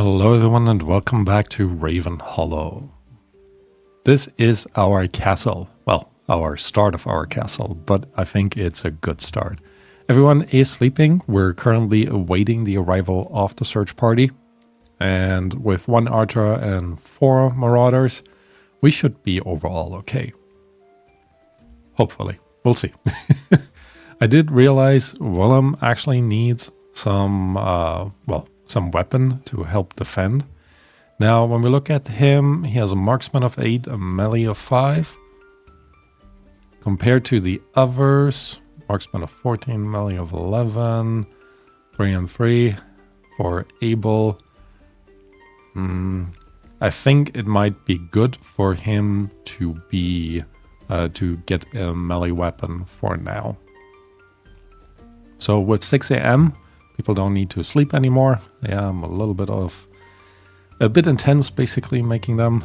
Hello everyone and welcome back to Ravenhollow. This is our castle. Well, our start of our castle, but I think it's a good start. Everyone is sleeping. We're currently awaiting the arrival of the search party. And with 1 archer and 4 marauders, we should be overall okay. Hopefully. We'll see. I did realize Willem actually needs some weapon to help defend. Now, when we look at him, he has a marksman of 8, a melee of 5. Compared to the others, marksman of 14, melee of 11, 3 and 3 for Abel. I think it might be good for him to be to get a melee weapon for now. So with 6 a.m., people don't need to sleep anymore. Yeah, I'm a bit intense basically making them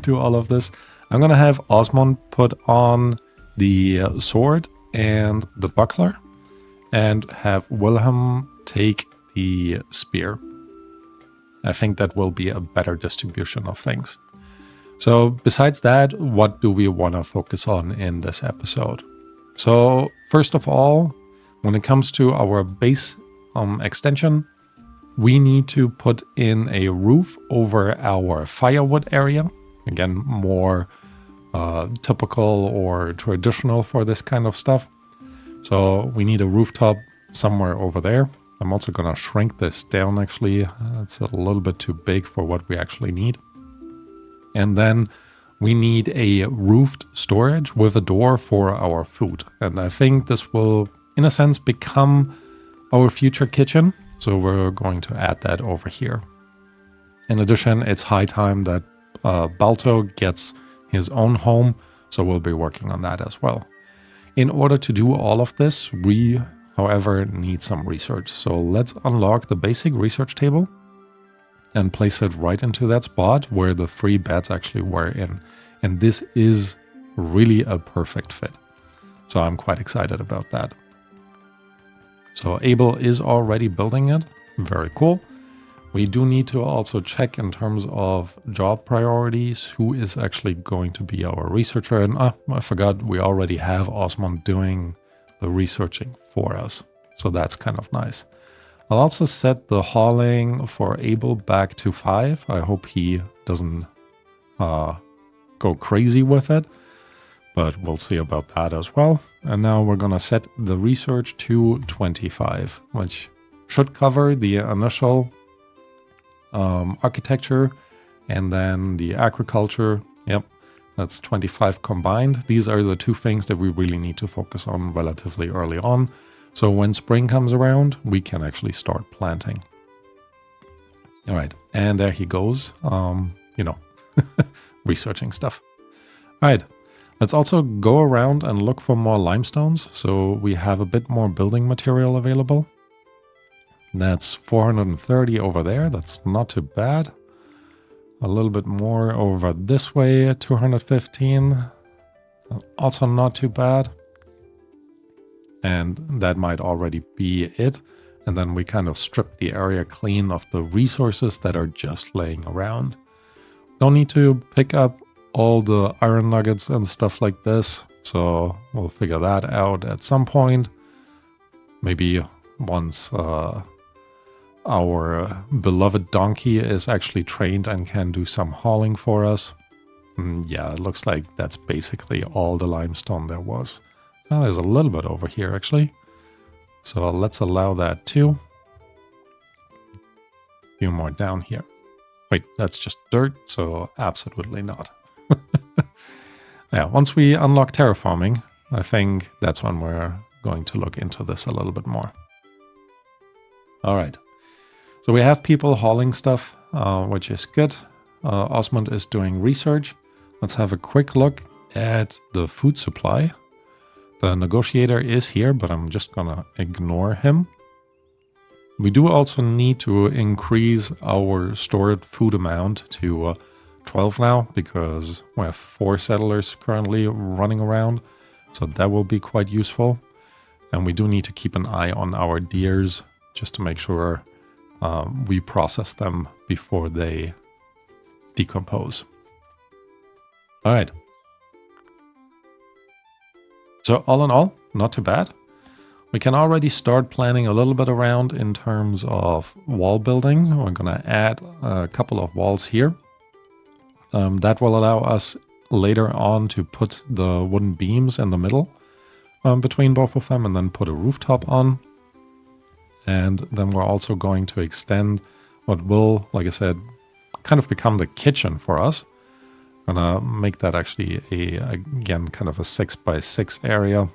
do all of this. I'm gonna have Osmond put on the sword and the buckler and have Wilhelm take the spear. I think that will be a better distribution of things. So besides that, what do we want to focus on in this episode? So first of all, when it comes to our base extension, we need to put in a roof over our firewood area. Again, more typical or traditional for this kind of stuff. So we need a rooftop somewhere over there. I'm also going to shrink this down actually. It's a little bit too big for what we actually need. And then we need a roofed storage with a door for our food. And I think this will, in a sense, become our future kitchen. So we're going to add that over here. In addition, it's high time that Balto gets his own home. So we'll be working on that as well. In order to do all of this, we, however, need some research. So let's unlock the basic research table and place it right into that spot where the 3 beds actually were in. And this is really a perfect fit. So I'm quite excited about that. So Abel is already building it. Very cool. We do need to also check in terms of job priorities, who is actually going to be our researcher. And I forgot, we already have Osmond doing the researching for us. So that's kind of nice. I'll also set the hauling for Abel back to 5. I hope he doesn't go crazy with it, but we'll see about that as well. And now we're going to set the research to 25, which should cover the initial architecture and then the agriculture. Yep, that's 25 combined. These are the 2 things that we really need to focus on relatively early on. So when spring comes around, we can actually start planting. All right, and there he goes, researching stuff. All right, let's also go around and look for more limestones. So we have a bit more building material available. That's 430 over there. That's not too bad. A little bit more over this way, 215. Also not too bad. And that might already be it. And then we kind of strip the area clean of the resources that are just laying around. Don't need to pick up all the iron nuggets and stuff like this. So we'll figure that out at some point. Maybe once our beloved donkey is actually trained and can do some hauling for us. Yeah, it looks like that's basically all the limestone there was. Well, there's a little bit over here, actually. So let's allow that too. A few more down here. Wait, that's just dirt, so absolutely not. Yeah, once we unlock terraforming, I think that's when we're going to look into this a little bit more. All right. So we have people hauling stuff, which is good. Osmond is doing research. Let's have a quick look at the food supply. The negotiator is here, but I'm just gonna ignore him. We do also need to increase our stored food amount to 12 now, because we have 4 settlers currently running around. So that will be quite useful. And we do need to keep an eye on our deers, just to make sure we process them before they decompose. All right. So all in all, not too bad. We can already start planning a little bit around in terms of wall building. We're going to add a couple of walls here. That will allow us later on to put the wooden beams in the middle between both of them and then put a rooftop on. And then we're also going to extend what will, like I said, kind of become the kitchen for us. Gonna make that actually again, kind of a 6x6 area.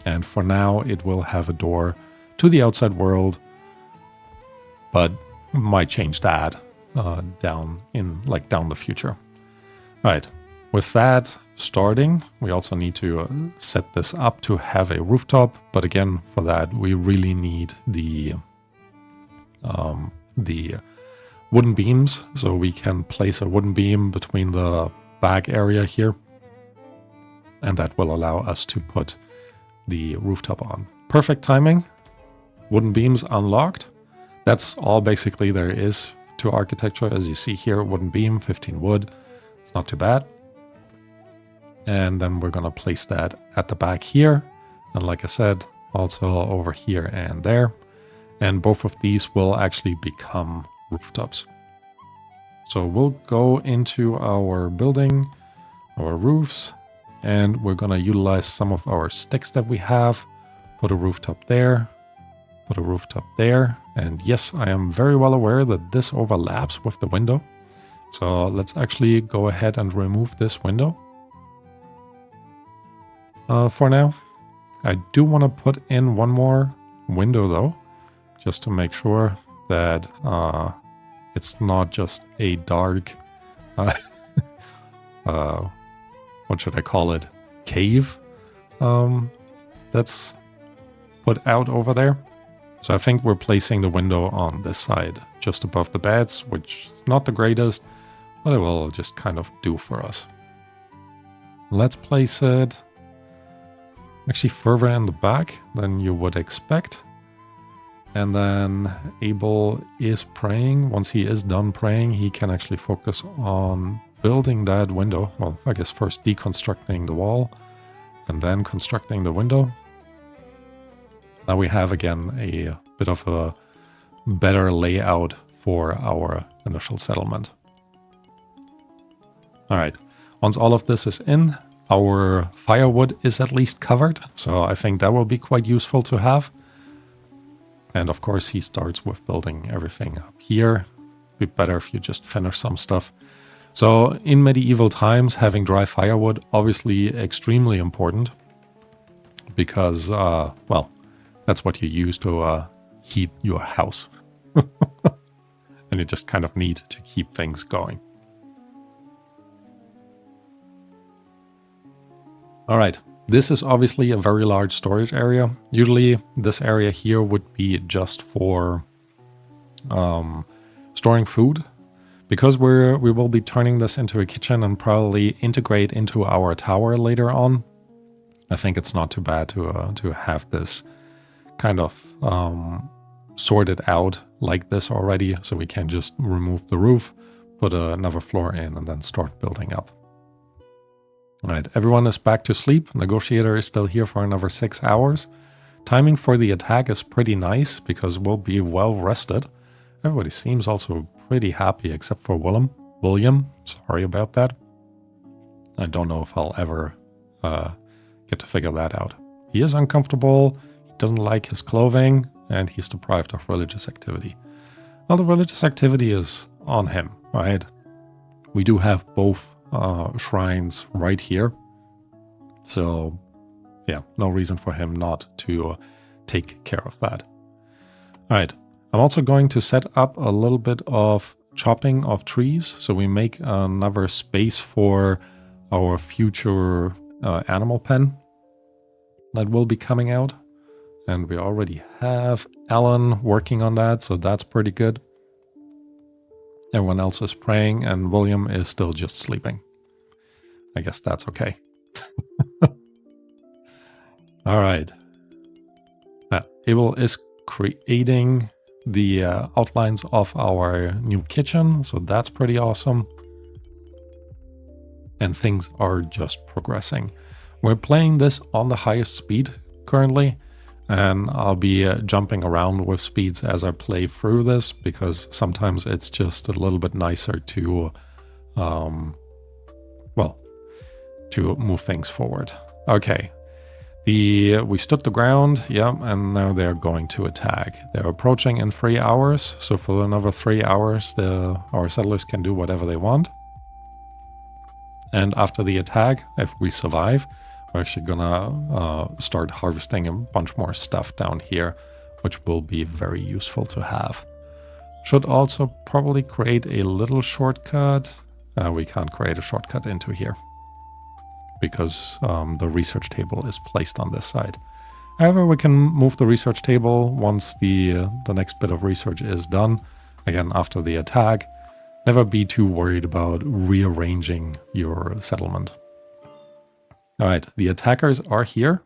And for now, it will have a door to the outside world, but might change that down the future. All right, with that starting, we also need to set this up to have a rooftop. But again, for that, we really need the wooden beams, so we can place a wooden beam between the back area here, and that will allow us to put the rooftop on. Perfect timing. Wooden beams unlocked. That's all basically there is to architecture. As you see here, wooden beam, 15 wood. It's not too bad. And then we're going to place that at the back here. And like I said, also over here and there. And both of these will actually become rooftops. So we'll go into our building, our roofs, and we're going to utilize some of our sticks that we have. Put a rooftop there, put a rooftop there. And yes, I am very well aware that this overlaps with the window. So let's actually go ahead and remove this window for now. I do want to put in one more window though, just to make sure that it's not just a dark, what should I call it, cave that's put out over there. So I think we're placing the window on this side, just above the beds, which is not the greatest, but it will just kind of do for us. Let's place it actually further in the back than you would expect. And then Abel is praying. Once he is done praying, he can actually focus on building that window. Well, I guess first deconstructing the wall and then constructing the window. Now we have again a bit of a better layout for our initial settlement. All right, once all of this is in, our firewood is at least covered. So I think that will be quite useful to have. And of course, he starts with building everything up here. Be better if you just finish some stuff. So in medieval times, having dry firewood, obviously extremely important. Because, well, that's what you use to heat your house. And you just kind of need to keep things going. All right. This is obviously a very large storage area. Usually this area here would be just for storing food. Because we will be turning this into a kitchen and probably integrate into our tower later on, I think it's not too bad to have this kind of sorted out like this already. So we can just remove the roof, put another floor in, and then start building up. All right, everyone is back to sleep. Negotiator is still here for another 6 hours. Timing for the attack is pretty nice because we'll be well rested. Everybody seems also pretty happy except for William. Sorry about that. I don't know if I'll ever get to figure that out. He is uncomfortable, he doesn't like his clothing, and he's deprived of religious activity. Well, the religious activity is on him, right? We do have both shrines right here. So, yeah, no reason for him not to take care of that. All right. I'm also going to set up a little bit of chopping of trees. So we make another space for our future animal pen that will be coming out. And we already have Alan working on that. So that's pretty good. Everyone else is praying and William is still just sleeping. I guess that's okay. All right. Abel is creating the outlines of our new kitchen, so that's pretty awesome. And things are just progressing. We're playing this on the highest speed currently, and I'll be jumping around with speeds as I play through this, because sometimes it's just a little bit nicer to, well, to move things forward. Okay, we stood the ground, yeah, and now they're going to attack. They're approaching in 3 hours, so for another 3 hours, our settlers can do whatever they want. And after the attack, if we survive, we're actually gonna start harvesting a bunch more stuff down here, which will be very useful to have. Should also probably create a little shortcut. We can't create a shortcut into here, because the research table is placed on this side. However, we can move the research table once the next bit of research is done. Again, after the attack, never be too worried about rearranging your settlement. All right, the attackers are here.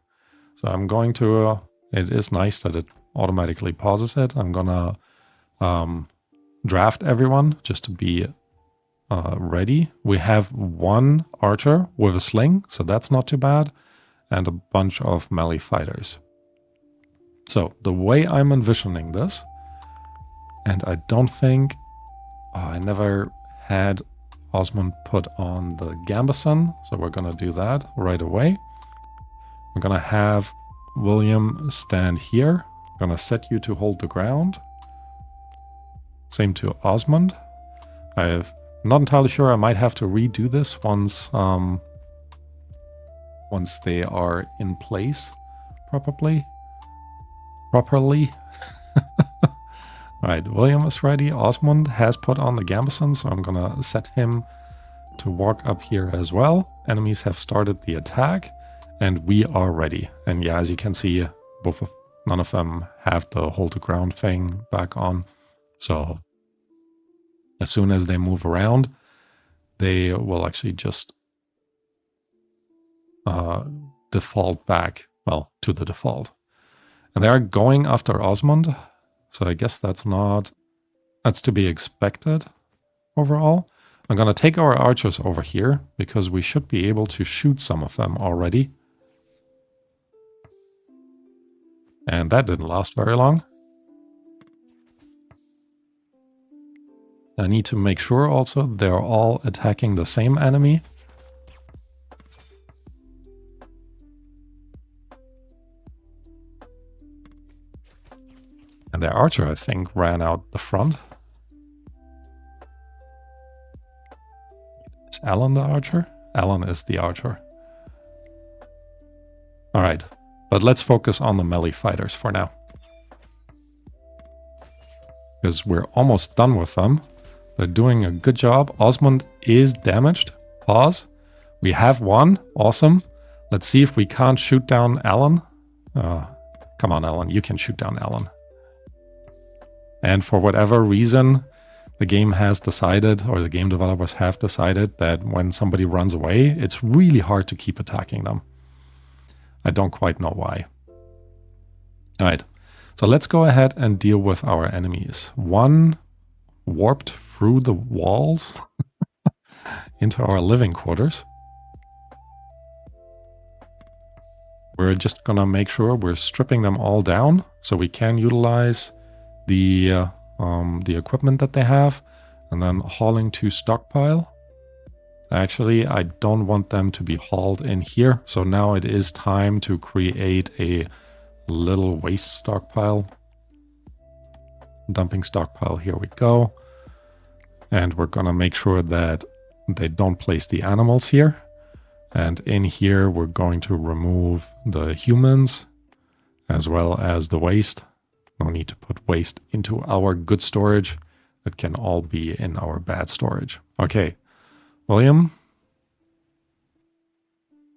So I'm going to, it is nice that it automatically pauses it. I'm gonna draft everyone just to be ready. We have 1 archer with a sling, so that's not too bad, and a bunch of melee fighters. So the way I'm envisioning this, and I don't think, I never had Osmond put on the gambeson, so we're gonna do that right away. We're gonna have William stand here. I'm gonna set you to hold the ground. Same to Osmond. I'm not entirely sure. I might have to redo this once they are in place properly. All right, William is ready. Osmond has put on the gambeson, so I'm gonna set him to walk up here as well. Enemies have started the attack, and we are ready. And yeah, as you can see, none of them have the hold the ground thing back on. So as soon as they move around, they will actually just default back, well, to the default. And they are going after Osmond, so I guess that's to be expected overall. I'm going to take our archers over here, because we should be able to shoot some of them already. And that didn't last very long. I need to make sure also they're all attacking the same enemy. And their archer, I think, ran out the front. Is Alan the archer? Alan is the archer. All right, but let's focus on the melee fighters for now, because we're almost done with them. They're doing a good job. Osmond is damaged. Pause. We have 1. Awesome. Let's see if we can't shoot down Alan. Come on, Alan. You can shoot down Alan. And for whatever reason, the game has decided, or the game developers have decided, that when somebody runs away, it's really hard to keep attacking them. I don't quite know why. All right, so let's go ahead and deal with our enemies. 1 warped through the walls into our living quarters. We're just gonna make sure we're stripping them all down so we can utilize the equipment that they have, and then hauling to stockpile. Actually, I don't want them to be hauled in here, so now it is time to create a little waste stockpile. Dumping stockpile, here we go. And we're gonna make sure that they don't place the animals here. And in here, we're going to remove the humans as well as the waste. No need to put waste into our good storage. It can all be in our bad storage. Okay, William.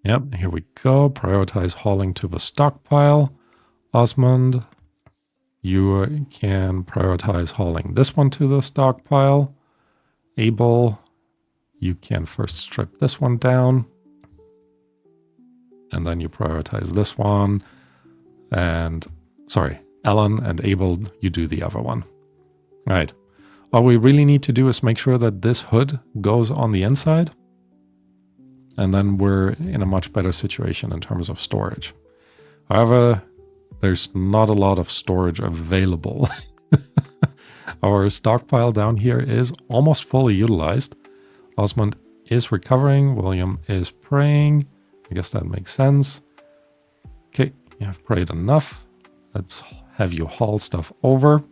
Yep, here we go. Prioritize hauling to the stockpile. Osmond, you can prioritize hauling this one to the stockpile. Abel, you can first strip this one down. And then you prioritize this one. And, sorry, Alan and Abel, you do the other one. All right. All we really need to do is make sure that this hood goes on the inside. And then we're in a much better situation in terms of storage. However, there's not a lot of storage available. Our stockpile down here is almost fully utilized. Osmond is recovering. William is praying. I guess that makes sense. Okay, you have prayed enough. Let's have you haul stuff over.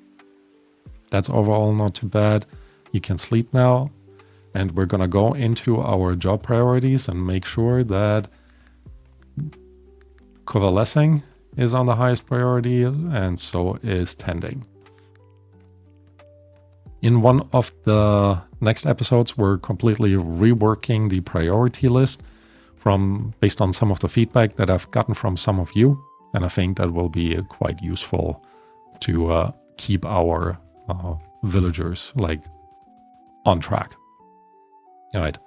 That's overall not too bad. You can sleep now. And we're going to go into our job priorities and make sure that coalescing is on the highest priority, and so is tending. In one of the next episodes, we're completely reworking the priority list based on some of the feedback that I've gotten from some of you. And I think that will be quite useful to keep our villagers on track. All right.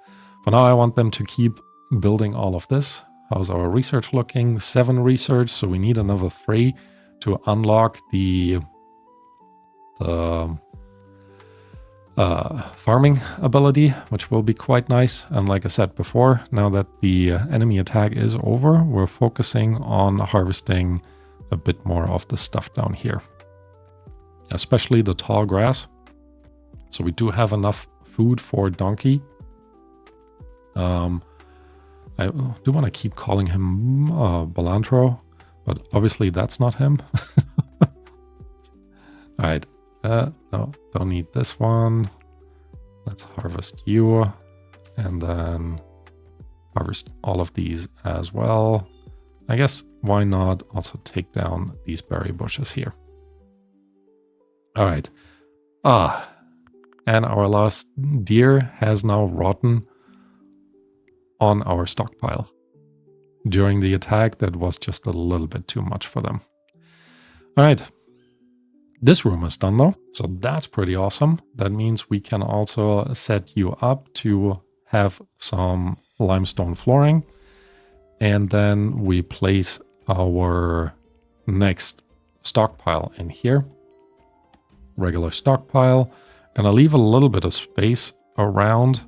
For now, I want them to keep building all of this. How's our research looking? 7 research, so we need another 3 to unlock the farming ability, which will be quite nice. And like I said before, now that the enemy attack is over, we're focusing on harvesting a bit more of the stuff down here, especially the tall grass. So we do have enough food for Donkey. I do want to keep calling him Balantro, but obviously that's not him. All right. No, don't need this one. Let's harvest you and then harvest all of these as well. I guess why not also take down these berry bushes here. All right. And our last deer has now rotten on our stockpile. During the attack, that was just a little bit too much for them. All right. This room is done though, so that's pretty awesome. That means we can also set you up to have some limestone flooring. And then we place our next stockpile in here. Regular stockpile. Gonna leave a little bit of space around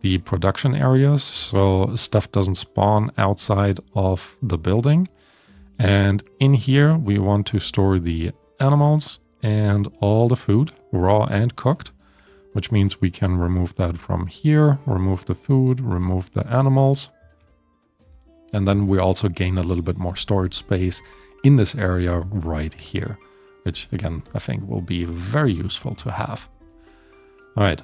the production areas so stuff doesn't spawn outside of the building. And in here we want to store the animals and all the food, raw and cooked, which means we can remove that from here, remove the food, remove the animals. And then we also gain a little bit more storage space in this area right here, which again, I think will be very useful to have. All right.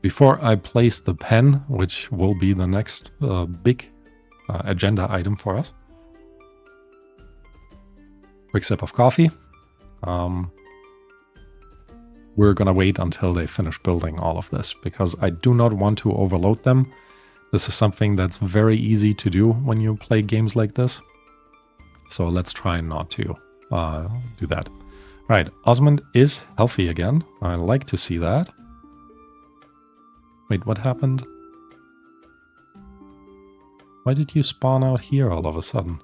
Before I place the pen, which will be the next big agenda item for us. Quick sip of coffee. We're going to wait until they finish building all of this because I do not want to overload them. This is something that's very easy to do when you play games like this. So let's try not to do that. Right, Osmond is healthy again. I like to see that. Wait, what happened? Why did you spawn out here all of a sudden?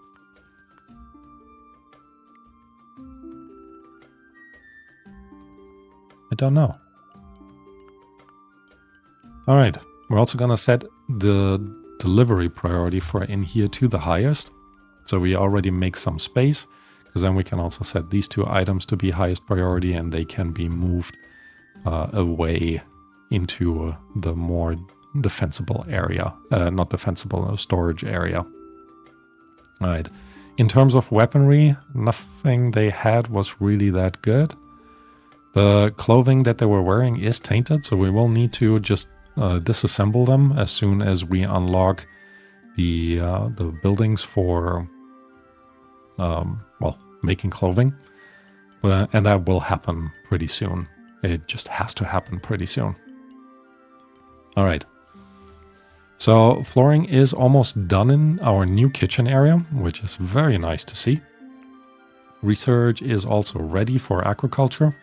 I don't know. All right, we're also gonna set the delivery priority for in here to the highest. So we already make some space, because then we can also set these 2 items to be highest priority and they can be moved away into the more defensible area. Not defensible, storage area. All right. In terms of weaponry, nothing they had was really that good. The clothing that they were wearing is tainted, so we will need to just disassemble them as soon as we unlock the buildings for making clothing. And that will happen pretty soon. It just has to happen pretty soon. All right. So flooring is almost done in our new kitchen area, which is very nice to see. Research is also ready for agriculture.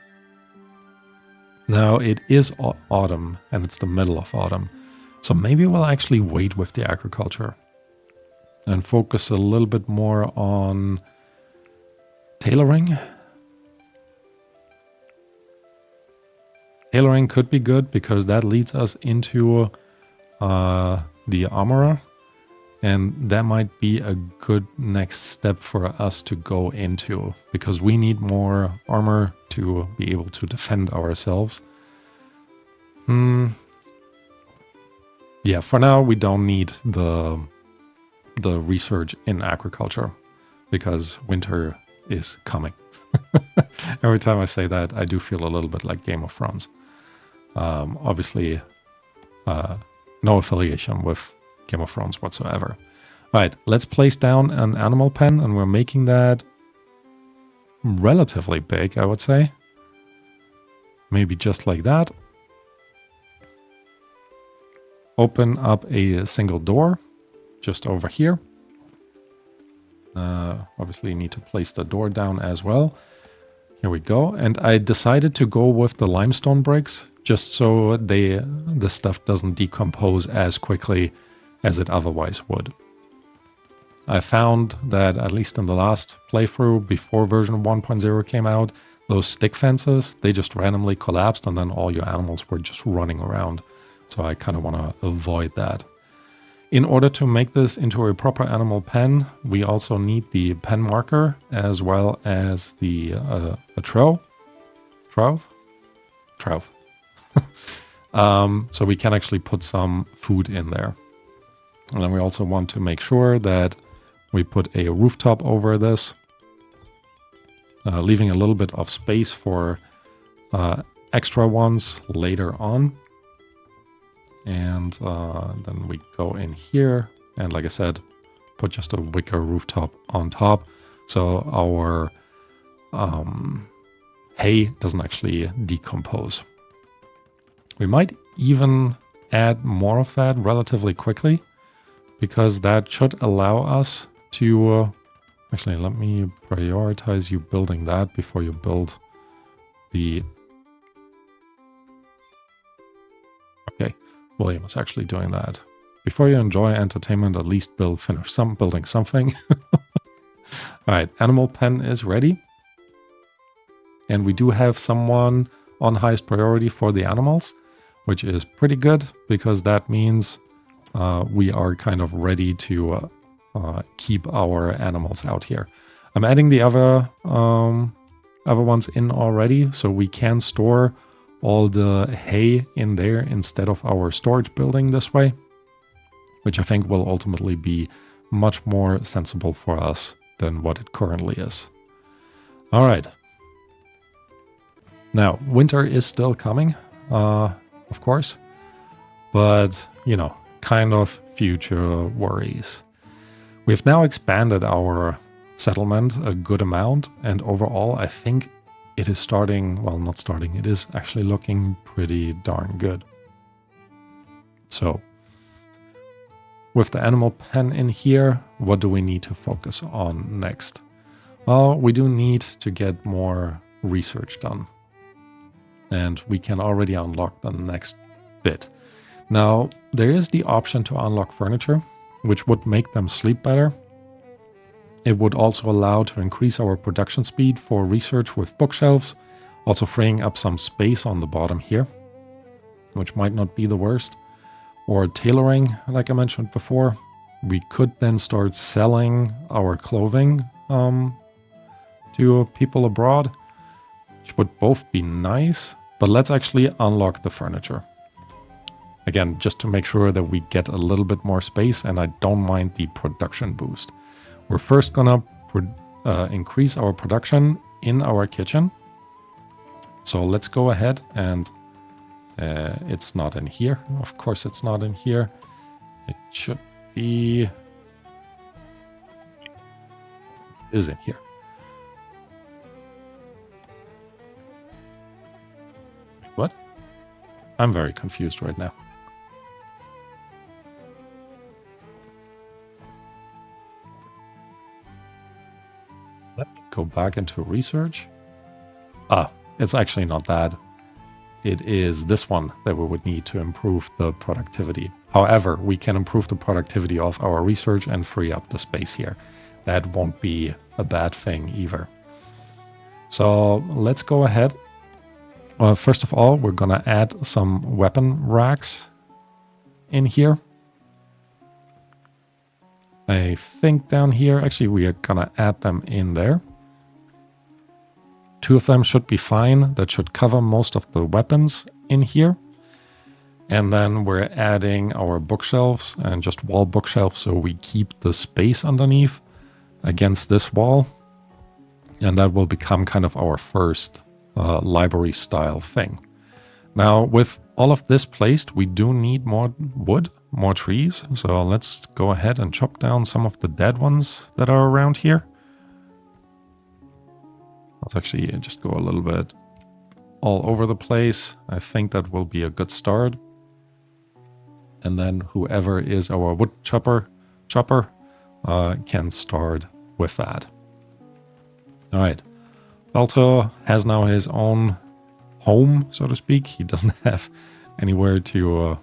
Now it is autumn and it's the middle of autumn. So maybe we'll actually wait with the agriculture and focus a little bit more on tailoring Tailoring could be good because that leads us into the armorer. And that might be a good next step for us to go into, because we need more armor to be able to defend ourselves. Yeah, for now we don't need the research in agriculture because winter is coming. Every time I say that, I do feel a little bit like Game of Thrones. Obviously, no affiliation with Game of Thrones whatsoever. All right, let's place down an animal pen, and we're making that relatively big, I would say. Maybe just like that. Open up a single door just over here. Obviously, you need to place the door down as well. Here we go. And I decided to go with the limestone bricks just so the stuff doesn't decompose as quickly as it otherwise would. I found that, at least in the last playthrough before version 1.0 came out, those stick fences, they just randomly collapsed and then all your animals were just running around. So I kind of want to avoid that. In order to make this into a proper animal pen, we also need the pen marker as well as the a trove. So we can actually put some food in there. And then we also want to make sure that we put a rooftop over this, leaving a little bit of space for extra ones later on. And then we go in here and, like I said, put just a wicker rooftop on top so our hay doesn't actually decompose. We might even add more of that relatively quickly, because that should allow us to... actually, let me prioritize you building that before you build the... Okay, William is actually doing that. Before you enjoy entertainment, at least finish building something. Alright, animal pen is ready. And we do have someone on highest priority for the animals, which is pretty good, because that means we are kind of ready to keep our animals out here. I'm adding the other ones in already, so we can store all the hay in there instead of our storage building this way, which I think will ultimately be much more sensible for us than what it currently is. All right. Now, winter is still coming, of course, but, you know, kind of future worries. We've now expanded our settlement a good amount, and overall I think it is starting, well, not starting, it is actually looking pretty darn good. So, with the animal pen in here, what do we need to focus on next? Well, we do need to get more research done. And we can already unlock the next bit. Now, there is the option to unlock furniture, which would make them sleep better. It would also allow to increase our production speed for research with bookshelves, also freeing up some space on the bottom here, which might not be the worst. Or tailoring, like I mentioned before. We could then start selling our clothing to people abroad, which would both be nice, but let's actually unlock the furniture. Again, just to make sure that we get a little bit more space, and I don't mind the production boost. We're first gonna increase our production in our kitchen. So let's go ahead and it's not in here. Of course it's not in here. It should be... it is in here. What? I'm very confused right now. Let me go back into research. Ah, it's actually not that. It is this one that we would need to improve the productivity. However, we can improve the productivity of our research and free up the space here. That won't be a bad thing either. So let's go ahead First of all, we're gonna add some weapon racks in here. I think down here, actually, we are gonna add them in there. 2 of them should be fine. That should cover most of the weapons in here. And then we're adding our bookshelves and just wall bookshelves so we keep the space underneath against this wall. And that will become kind of our first library style thing. Now, with all of this placed, we do need more wood, more trees. So let's go ahead and chop down some of the dead ones that are around here. Let's actually just go a little bit all over the place. I think that will be a good start. And then whoever is our wood chopper can start with that. All right. Balto has now his own home, so to speak. He doesn't have anywhere to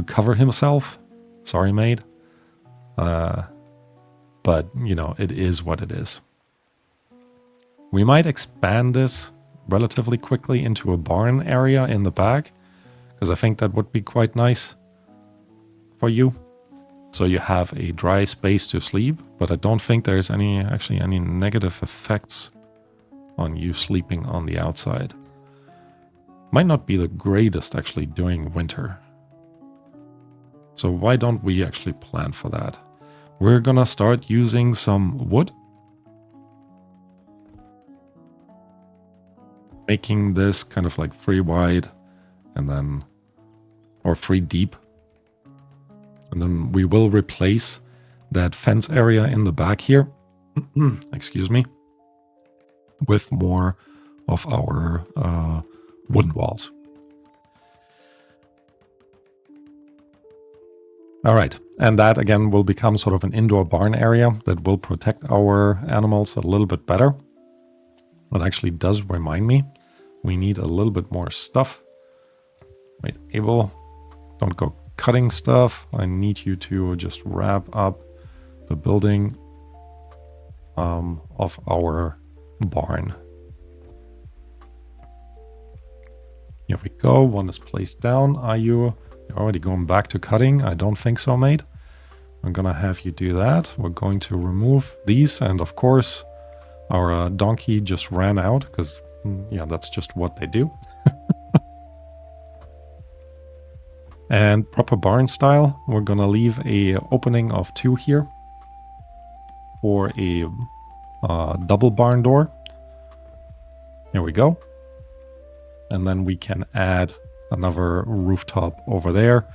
cover himself. Sorry, mate. But, you know, it is what it is. We might expand this relatively quickly into a barn area in the back, because I think that would be quite nice for you. So you have a dry space to sleep, but I don't think there's actually any negative effects on you sleeping on the outside. Might not be the greatest actually during winter. So why don't we actually plan for that? We're gonna start using some wood. Making this kind of like 3 wide and then, or 3 deep. And then we will replace that fence area in the back here, excuse me, with more of our wooden walls. All right, and that again will become sort of an indoor barn area that will protect our animals a little bit better. That actually does remind me, we need a little bit more stuff. Wait, Abel, don't go cutting stuff. I need you to just wrap up the building of our barn. Here we go. One is placed down. Are you already going back to cutting? I don't think so, mate. I'm gonna have you do that. We're going to remove these, and of course our donkey just ran out because, yeah, that's just what they do. And proper barn style, we're gonna leave a opening of 2 here for a double barn door. Here we go. And then we can add another rooftop over there.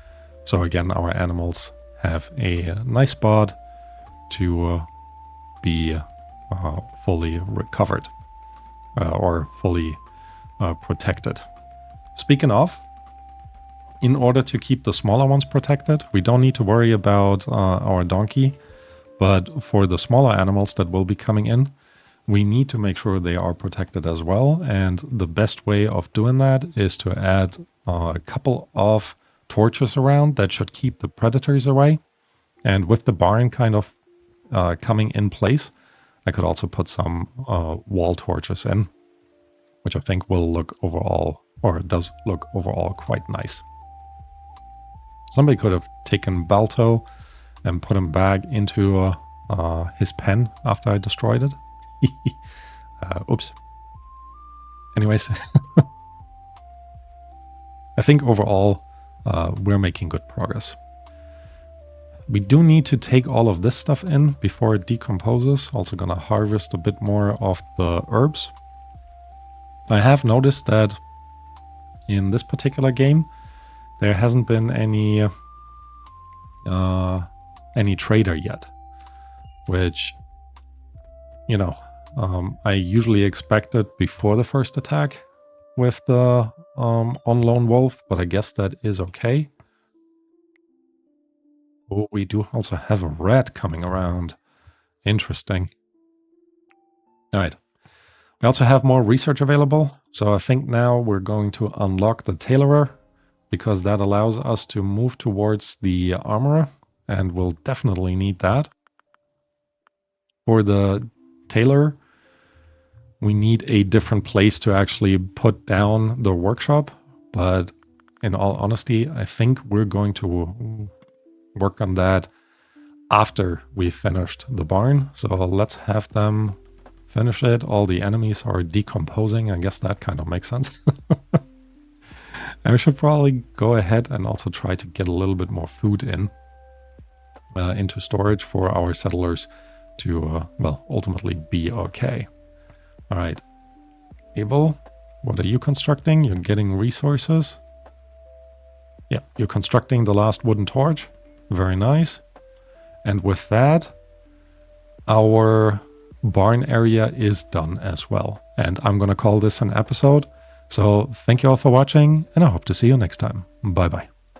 So again, our animals have a nice spot to be fully recovered or fully protected. Speaking of, in order to keep the smaller ones protected, we don't need to worry about our donkey, but for the smaller animals that will be coming in, we need to make sure they are protected as well. And the best way of doing that is to add a couple of torches around that should keep the predators away. And with the barn kind of coming in place, I could also put some wall torches in, which I think will look overall, or does look overall quite nice. Somebody could have taken Balto and put him back into his pen after I destroyed it. Oops. Anyways, I think overall we're making good progress. We do need to take all of this stuff in before it decomposes. Also gonna harvest a bit more of the herbs. I have noticed that in this particular game, there hasn't been any trader yet, which, you know, I usually expect it before the first attack with the on Lone Wolf, but I guess that is okay. Oh, we do also have a rat coming around. Interesting. All right. We also have more research available. So I think now we're going to unlock the tailorer, because that allows us to move towards the armorer, and we'll definitely need that. For the tailor, we need a different place to actually put down the workshop. But in all honesty, I think we're going to work on that after we finished the barn. So let's have them finish it. All the enemies are decomposing. I guess that kind of makes sense. And we should probably go ahead and also try to get a little bit more food into storage for our settlers to, well, ultimately be okay. All right. Abel, what are you constructing? You're getting resources. Yeah, you're constructing the last wooden torch. Very nice. And with that, our barn area is done as well. And I'm going to call this an episode. So thank you all for watching, and I hope to see you next time. Bye-bye.